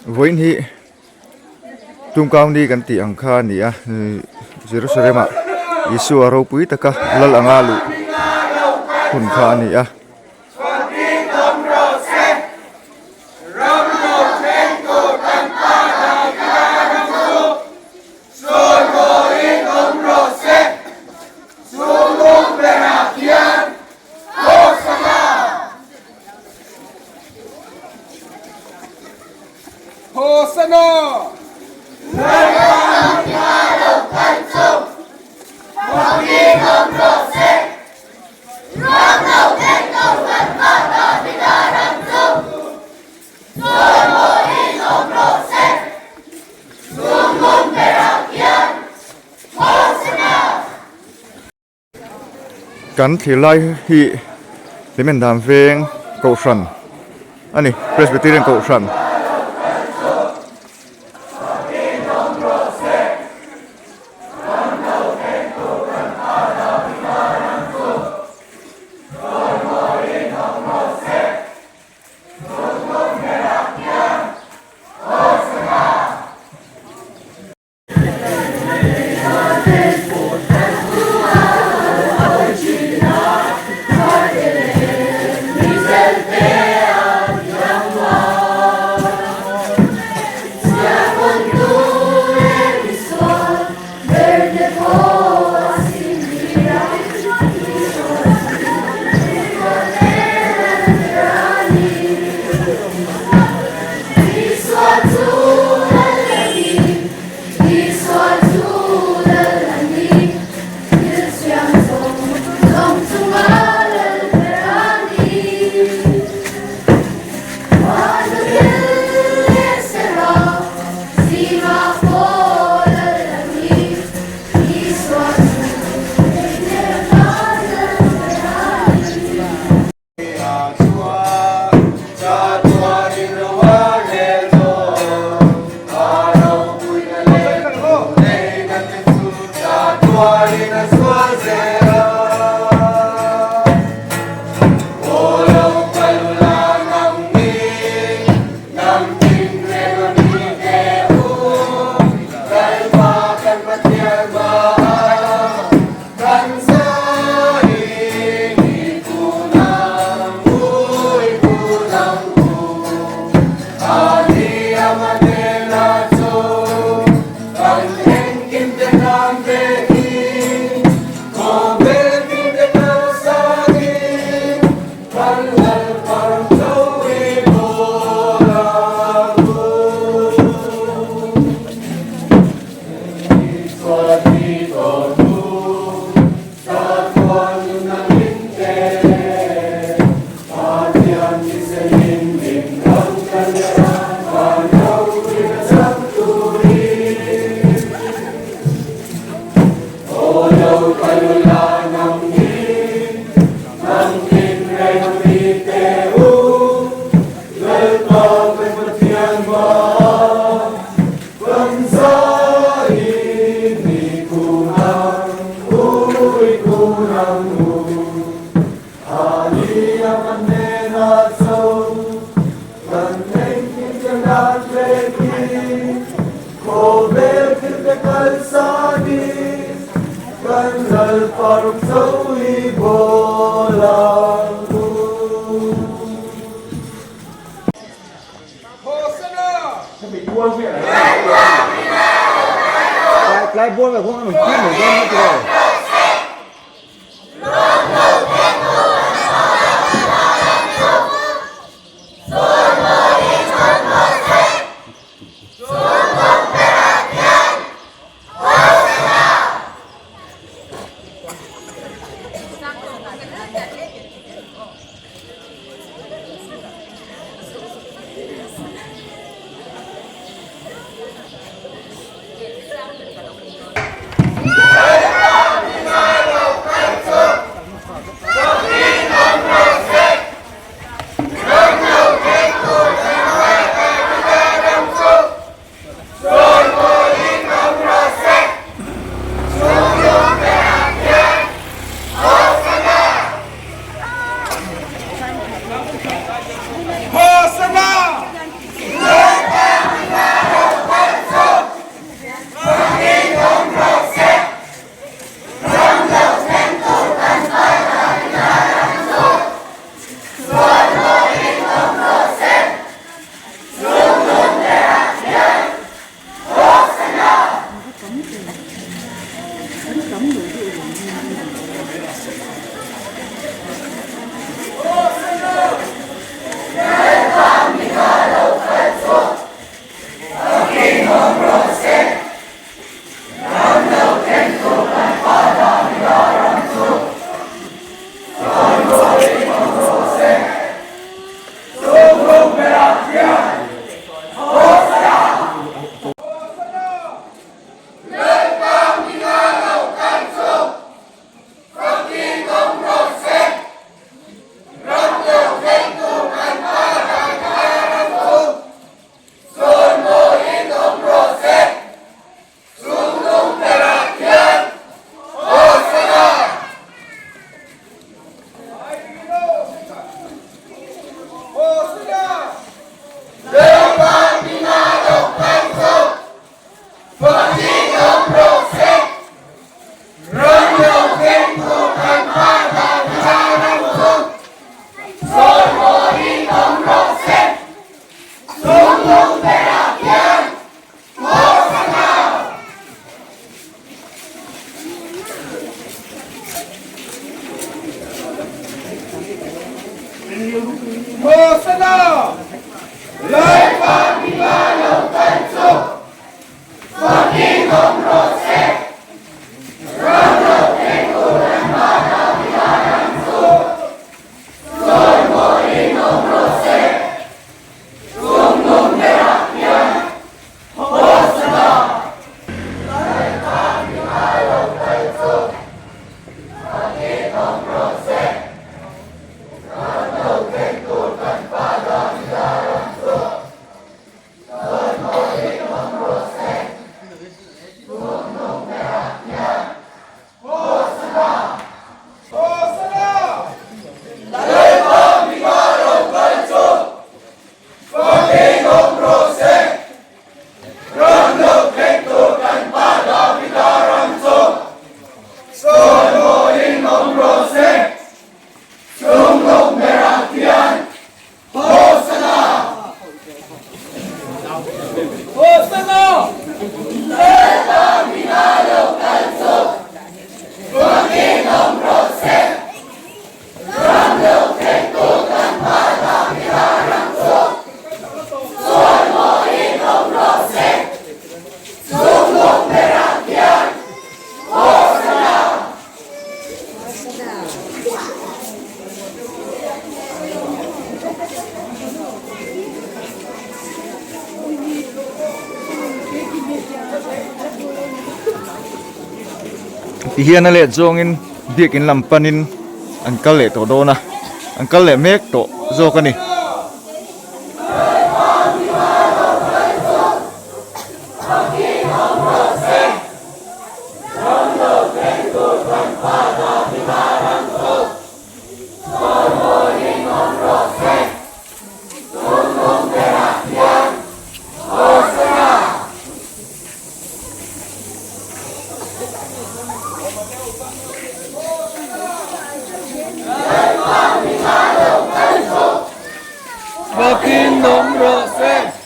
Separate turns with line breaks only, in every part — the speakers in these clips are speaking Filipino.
Voin hi tung kau ni kan ti ang kha ni a Jerusalem a Isu aro pui taka lal angalu hun kha ni a
Hosanna!
Kan thilai hi limen dam veng ko san ani Presbyterian ko san
Lại buôn về không ăn một chút một bên nữa rồi.
ti hian ale zongin biakin lampanin an kal le to do na an kal le mek to zo ka ni
Bakin nomor sen.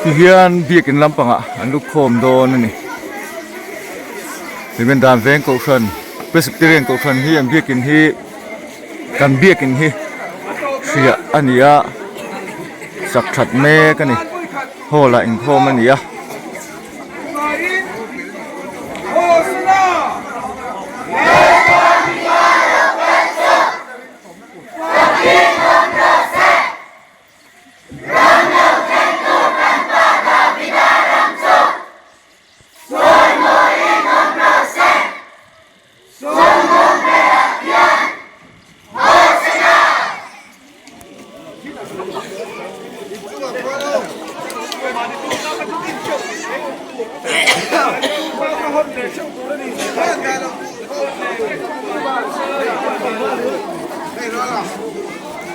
ti hian biakin lampanga an lu khom do na ni ti ben dan veng ko than presbyterian ko than hi an biakin hi kan biakin hi sia ania sak that me ka ni hola in khom ania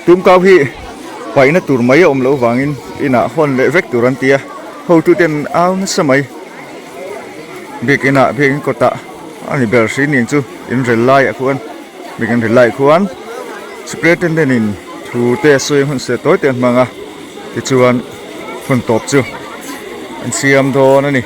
tum kau hi paina tur mai om lo wangin ina hon le vek turan tia ho tu ten aw na samai bekina bekin kota ani ber sin ning chu in rel lai a khuan bekin rel lai khuan spread ten denin thu te soi hun se toy ten manga ti chuan hun top chu an siam do na ni